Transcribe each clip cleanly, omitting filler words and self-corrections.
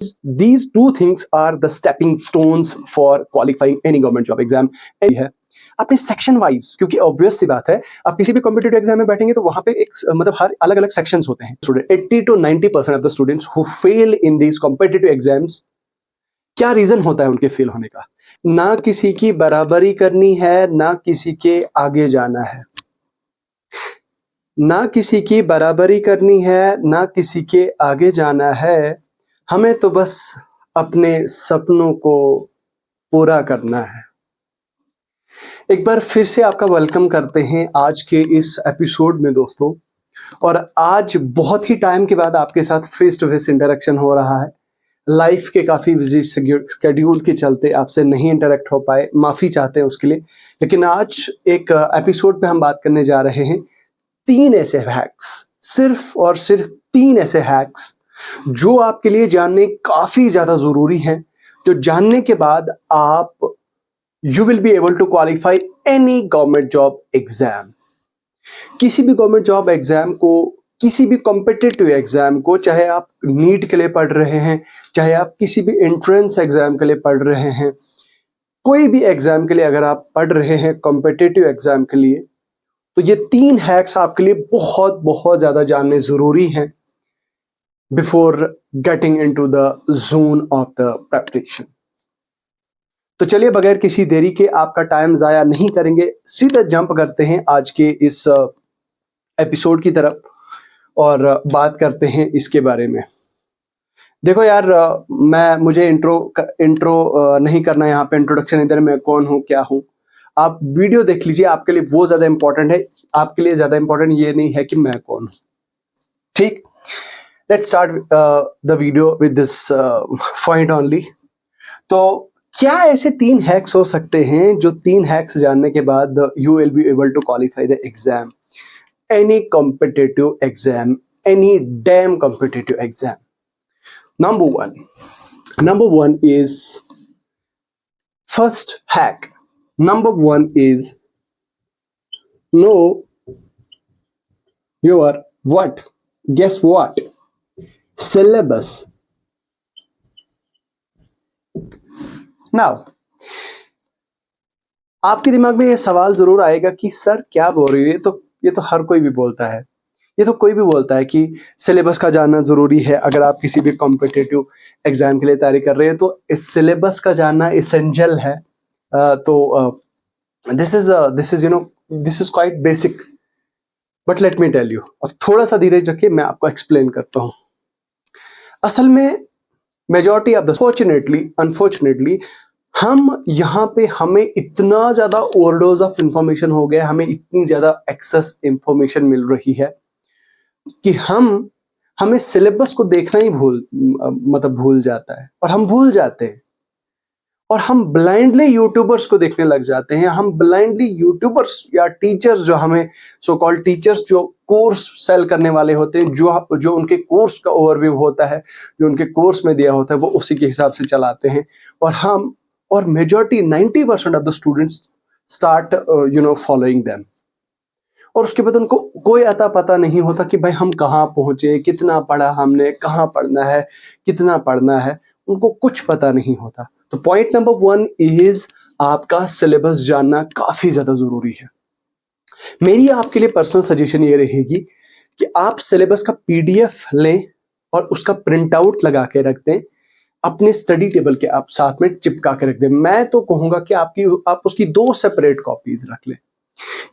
These two things are the stepping stones for qualifying any government job exam. है अपने section wise, क्योंकि obvious सी बात है, आप किसी भी कॉम्पिटिटिव एग्जाम में बैठेंगे तो वहां पे एक मतलब हर अलग अलग सेक्शंस होते हैं. Student 80 to 90% of the students who fail in these competitive exams, क्या रीजन होता है उनके फेल होने का? ना किसी की बराबरी करनी है, ना किसी के आगे जाना है. ना किसी की बराबरी करनी है, ना किसी के आगे जाना है. हमें तो बस अपने सपनों को पूरा करना है. एक बार फिर से आपका वेलकम करते हैं आज के इस एपिसोड में दोस्तों. और आज बहुत ही टाइम के बाद आपके साथ फेस टू फेस इंटरेक्शन हो रहा है. लाइफ के काफ़ी बिजी शेड्यूल के चलते आपसे नहीं इंटरेक्ट हो पाए, माफ़ी चाहते हैं उसके लिए. लेकिन आज एक एपिसोड पे हम बात करने जा रहे हैं 3 ऐसे हैक्स, सिर्फ और सिर्फ 3 ऐसे हैक्स जो आपके लिए जानने काफ़ी ज़्यादा ज़रूरी हैं, जो जानने के बाद आप you will be able to qualify any government job exam. किसी भी गवर्नमेंट जॉब एग्जाम को, किसी भी कॉम्पिटिटिव एग्जाम को, चाहे आप नीट के लिए पढ़ रहे हैं, चाहे आप किसी भी एंट्रेंस एग्जाम के लिए पढ़ रहे हैं, कोई भी एग्जाम के लिए अगर आप पढ़ रहे हैं कॉम्पिटिटिव एग्जाम के लिए, तो ये 3 हैक्स आपके लिए बहुत बहुत ज़्यादा जानने ज़रूरी हैं before getting into the zone of the preparation. तो चलिए बगैर किसी देरी के, आपका टाइम ज़ाया नहीं करेंगे, सीधा जंप करते हैं आज के इस एपिसोड की तरफ और बात करते हैं इसके बारे में. देखो यार, मुझे इंट्रो नहीं करना है यहाँ पे, इंट्रोडक्शन इधर मैं कौन हूँ क्या हूँ. आप वीडियो देख लीजिए, आपके लिए वो ज़्यादा इंपॉर्टेंट है. आपके लिए ज़्यादा इंपॉर्टेंट ये नहीं है कि मैं कौन हूँ. ठीक, let's start the video with this point only. तो क्या ऐसे 3 हैक्स हो सकते हैं जो 3 हैक्स जानने के बाद you will be able to qualify the exam, any competitive exam, any damn competitive exam. Number one is first hack. Number one is know your what? Guess what? Syllabus. Now, आपके दिमाग में ये सवाल जरूर आएगा कि सर क्या बोल रही है, ये तो हर कोई भी बोलता है. ये तो कोई भी बोलता है कि सिलेबस का जानना ज़रूरी है. अगर आप किसी भी कॉम्पिटिटिव एग्जाम के लिए तैयारी कर रहे हैं तो इस सिलेबस का जानना एसेंशियल है. तो this is this is quite basic, but let me tell you. अब थोड़ा सा धीरज रखिए, मैं आपको एक्सप्लेन करता हूँ. असल में मेजॉरिटी ऑफ द अनफॉर्चुनेटली हम यहाँ पे, हमें इतना ज़्यादा ओवरडोज ऑफ इंफॉर्मेशन हो गया, हमें इतनी ज़्यादा एक्सेस इंफॉर्मेशन मिल रही है कि हमें सिलेबस को देखना ही भूल जाता है. और हम भूल जाते हैं और हम ब्लाइंडली यूट्यूबर्स को देखने लग जाते हैं. हम ब्लाइंडली यूट्यूबर्स या टीचर्स, जो हमें सो कॉल्ड टीचर्स, जो कोर्स सेल करने वाले होते हैं, जो उनके कोर्स का ओवरव्यू होता है, जो उनके कोर्स में दिया होता है, वो उसी के हिसाब से चलाते हैं. और majority 90% of the students start following them. और उसके बाद उनको कोई अता पता नहीं होता कि भाई हम कहाँ पहुंचे, कितना पढ़ा हमने, कहाँ पढ़ना है, कितना पढ़ना है, उनको कुछ पता नहीं होता. तो पॉइंट नंबर 1 इज आपका सिलेबस जानना काफी ज्यादा जरूरी है. मेरी आपके लिए पर्सनल सजेशन ये रहेगी कि आप सिलेबस का PDF लें और उसका प्रिंट आउट लगा के रख दें, अपने स्टडी टेबल के आप साथ में चिपका के रख दें. मैं तो कहूंगा कि आप उसकी 2 सेपरेट कॉपीज रख लें.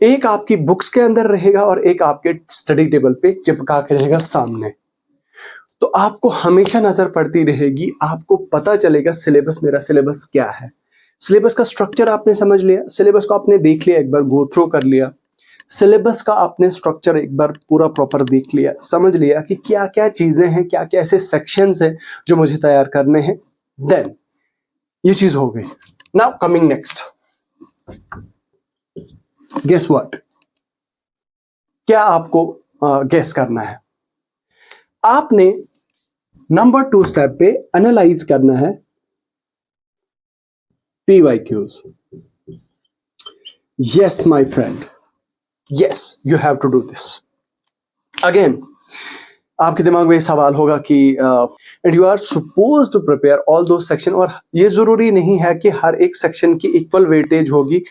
एक आपकी बुक्स के अंदर रहेगा और एक आपके स्टडी टेबल पे चिपका के रहेगा सामने. तो आपको हमेशा नजर पड़ती रहेगी, आपको पता चलेगा मेरा सिलेबस क्या है. सिलेबस का स्ट्रक्चर आपने समझ लिया, सिलेबस को आपने देख लिया, एक बार गो थ्रू कर लिया, सिलेबस का आपने स्ट्रक्चर एक बार पूरा प्रॉपर देख लिया, समझ लिया कि क्या क्या चीजें हैं, क्या क्या ऐसे सेक्शंस हैं जो मुझे तैयार करने हैं. देन ये चीज हो गई. Now coming next, guess what? क्या आपको गेस करना है? आपने नंबर 2 स्टेप पे एनालाइज करना है PYQs. Yes, my friend. Yes, you have to do this. Again, आपके दिमाग में ये सवाल होगा कि and you are suppose to prepare all दो सेक्शन, और ये जरूरी नहीं है कि हर एक सेक्शन की इक्वल वेटेज होगी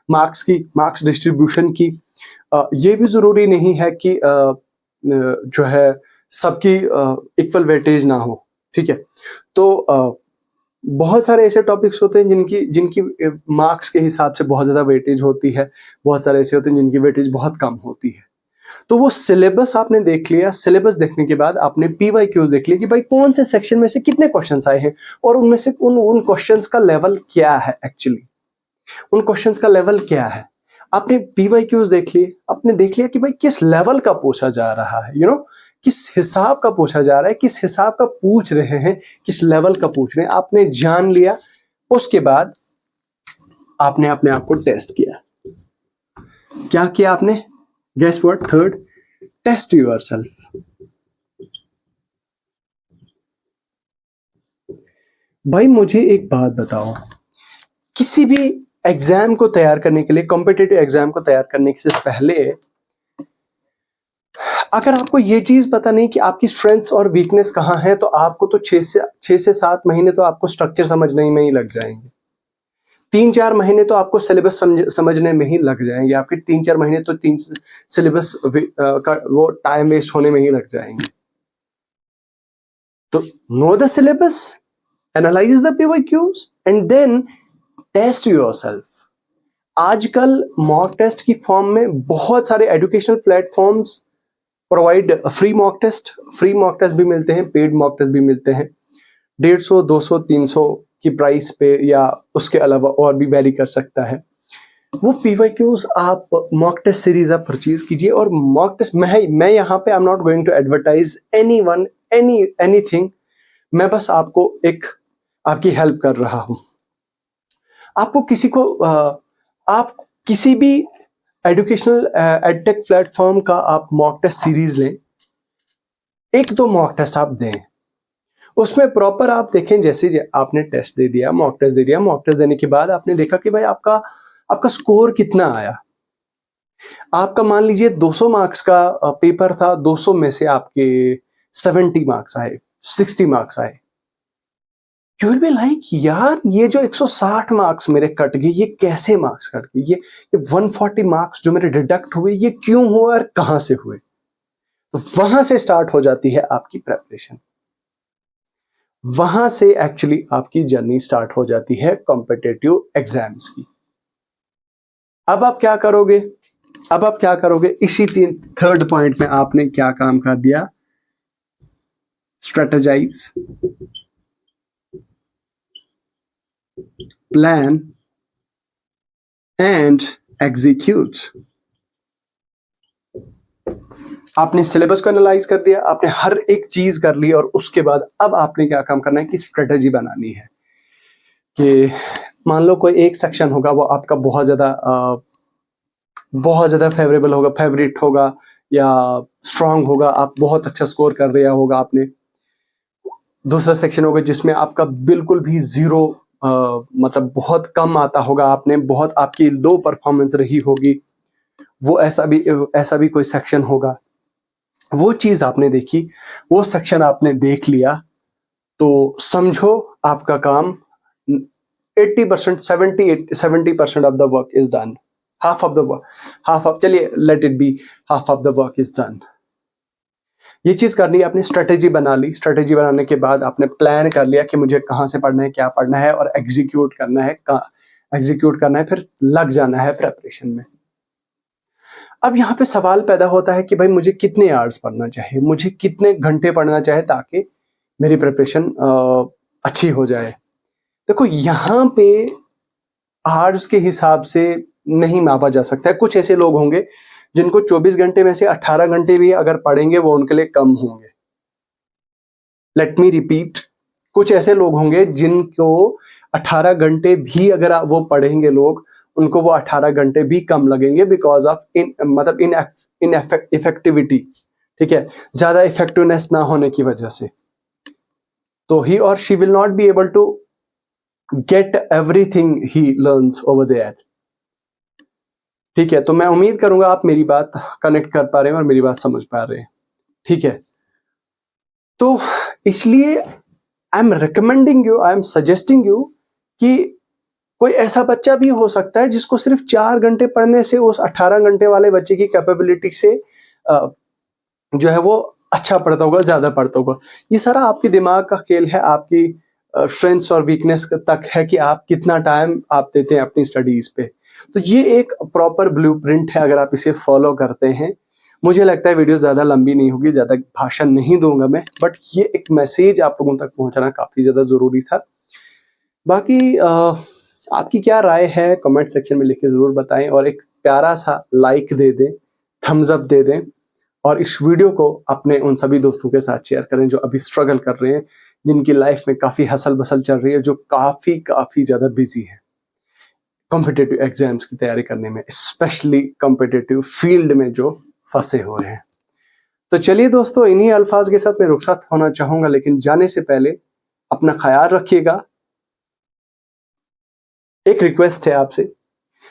मार्क्स की, मार्क्स डिस्ट्रीब्यूशन की। ये भी जरूरी नहीं है कि जो है सबकी इक्वल वेटेज ना हो, ठीक है। तो बहुत सारे ऐसे टॉपिक्स होते हैं जिनकी जिनकी मार्क्स के हिसाब से बहुत ज्यादा वेटेज होती है, बहुत सारे ऐसे होते हैं जिनकी वेटेज बहुत कम होती है। तो वो सिलेबस आपने देख लिया, सिलेबस देखने के बाद आपने पीवाईक्यूज देख लिया कि भाई कौन से सेक्शन में से कितने क्वेश्चंस आए हैं, और उनमें से उन क्वेश्चंस का लेवल क्या है, एक्चुअली उन क्वेश्चंस का लेवल क्या है। आपने पीवाईक्यूज देख लिए, आपने देख लिया कि भाई किस लेवल का पूछा जा रहा है, किस हिसाब का पूछा जा रहा है, किस हिसाब का पूछ रहे हैं, किस लेवल का पूछ रहे हैं, आपने जान लिया। उसके बाद आपने अपने आप को टेस्ट किया। क्या किया आपने? Guess what? Third, test yourself. भाई मुझे एक बात बताओ, किसी भी एग्जाम को तैयार करने के लिए, कॉम्पिटिटिव एग्जाम को तैयार करने से पहले, अगर आपको ये चीज पता नहीं कि आपकी स्ट्रेंथ्स और वीकनेस कहाँ है, तो आपको तो 6 से 7 महीने तो आपको स्ट्रक्चर समझने में ही लग जाएंगे। 3-4 महीने तो आपको सिलेबस समझने में ही लग जाएंगे। आपके 3-4 महीने तो सिलेबस का वो टाइम वेस्ट होने में ही लग जाएंगे। तो know the syllabus, analyse the PYQs and then test yourself. आजकल मॉक टेस्ट की फॉर्म में बहुत सारे educational platforms provide free mock test भी मिलते हैं, पेड मॉक टेस्ट भी मिलते हैं। 150, 200, 300 की प्राइस पे, या उसके अलावा और भी वेरी कर सकता है। वो पीवाईक्यूज आप मॉक टेस्ट सीरीज आप परचेज कीजिए। और मॉक टेस्ट मैं यहाँ पे I am not going to advertise anyone anything, मैं बस आपको एक आपकी हेल्प कर रहा हूं। आपको किसी को आप किसी भी एजुकेशनल एडटेक प्लेटफॉर्म का आप मॉक टेस्ट सीरीज लें, 1-2 मॉक टेस्ट आप दें, उसमें प्रॉपर आप देखें। जैसे आपने टेस्ट दे दिया, मॉक टेस्ट दे दिया, मॉक टेस्ट देने के बाद आपने देखा कि भाई आपका स्कोर कितना आया। आपका मान लीजिए 200 मार्क्स का पेपर था, 200 में से आपके 70 मार्क्स आए, 60 मार्क्स आए। यू विल बी लाइक, यार ये जो 160 मार्क्स मेरे कट गए, ये कैसे मार्क्स कट गए, ये 140 मार्क्स जो मेरे डिडक्ट हुए, ये क्यों हुए और कहां से हुए। तो वहां से स्टार्ट हो जाती है आपकी प्रेपरेशन, वहां से एक्चुअली आपकी जर्नी स्टार्ट हो जाती है कॉम्पिटिटिव एग्जाम्स की। अब आप क्या करोगे? इसी थर्ड पॉइंट में आपने क्या काम कर दिया? Strategise, plan and execute. आपने सिलेबस को एनालाइज कर दिया, आपने हर एक चीज कर ली, और उसके बाद अब आपने क्या काम करना है कि स्ट्रेटेजी बनानी है। कि मान लो कोई एक सेक्शन होगा, वो आपका बहुत ज्यादा फेवरेबल होगा, फेवरेट होगा, या स्ट्रांग होगा, आप बहुत अच्छा स्कोर कर रहा होगा आपने। दूसरा सेक्शन होगा जिसमें आपका बिल्कुल भी जीरो, मतलब बहुत कम आता होगा, आपने बहुत आपकी लो परफॉर्मेंस रही होगी, वो ऐसा भी कोई सेक्शन होगा। वो चीज आपने देखी, वो सेक्शन आपने देख लिया, तो समझो आपका काम 80%, 70% of the work is done. चलिए let it be, half of the work is done. ये चीज करनी है, आपने स्ट्रेटेजी बना ली। स्ट्रेटेजी बनाने के बाद आपने प्लान कर लिया कि मुझे कहाँ से पढ़ना है, क्या पढ़ना है, और एग्जीक्यूट करना है, फिर लग जाना है प्रेपरेशन में। अब यहाँ पे सवाल पैदा होता है कि भाई मुझे कितने आवर्स पढ़ना चाहिए, मुझे कितने घंटे पढ़ना चाहिए ताकि मेरी प्रिपरेशन अच्छी हो जाए। देखो यहाँ पे आवर्स के हिसाब से नहीं मापा जा सकता है। कुछ ऐसे लोग होंगे जिनको 24 घंटे में से 18 घंटे भी अगर पढ़ेंगे वो उनके लिए कम होंगे। लेट मी रिपीट, कुछ ऐसे लोग होंगे जिनको 18 घंटे भी अगर वो पढ़ेंगे लोग, उनको वो 18 घंटे भी कम लगेंगे, बिकॉज ऑफ इन इफेक्टिविटी, ठीक है, ज्यादा इफेक्टिवनेस ना होने की वजह से। तो ही और she will not be able to get everything he learns over there. ठीक है, तो मैं उम्मीद करूंगा आप मेरी बात कनेक्ट कर पा रहे हैं और मेरी बात समझ पा रहे हैं। ठीक है, तो इसलिए I am recommending you, I am suggesting you कि कोई ऐसा बच्चा भी हो सकता है जिसको सिर्फ 4 घंटे पढ़ने से उस 18 घंटे वाले बच्चे की कैपेबिलिटी से जो है वो अच्छा पढ़ता होगा, ज़्यादा पढ़ता होगा। ये सारा आपके दिमाग का खेल है, आपकी स्ट्रेंथ्स और वीकनेस तक है कि आप कितना टाइम आप देते हैं अपनी स्टडीज़ पे। तो ये एक प्रॉपर ब्लूप्रिंट है, अगर आप इसे फॉलो करते हैं। मुझे लगता है वीडियो ज़्यादा लंबी नहीं होगी, ज़्यादा भाषण नहीं दूँगा मैं, बट ये एक मैसेज आप लोगों तक पहुँचाना काफ़ी ज़्यादा ज़रूरी था। बाकी आपकी क्या राय है कमेंट सेक्शन में लिख के ज़रूर बताएँ और एक प्यारा-सा लाइक दे दें, थम्स अप दे दें और इस वीडियो को अपने उन सभी दोस्तों के साथ शेयर करें जो अभी स्ट्रगल कर रहे हैं, जिनकी लाइफ में काफ़ी हसल-बसल चल रही है, जो काफ़ी ज़्यादा बिज़ी हैं कॉम्पिटिटिव एग्ज़ाम्स की तैयारी करने में, स्पेशली कॉम्पिटिटिव फील्ड में जो फँसे हुए हैं। तो चलिए दोस्तों, इन्हीं अल्फाज के साथ मैं रुखसत होना चाहूँगा, लेकिन जाने से पहले अपना ख़्याल रखिएगा। एक रिक्वेस्ट है आपसे,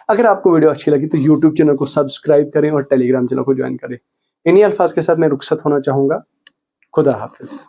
अगर आपको वीडियो अच्छी लगी तो यूट्यूब चैनल को सब्सक्राइब करें और टेलीग्राम चैनल को ज्वाइन करें। इन्हीं अल्फाज के साथ मैं रुखसत होना चाहूँगा। खुदा हाफ़िज़।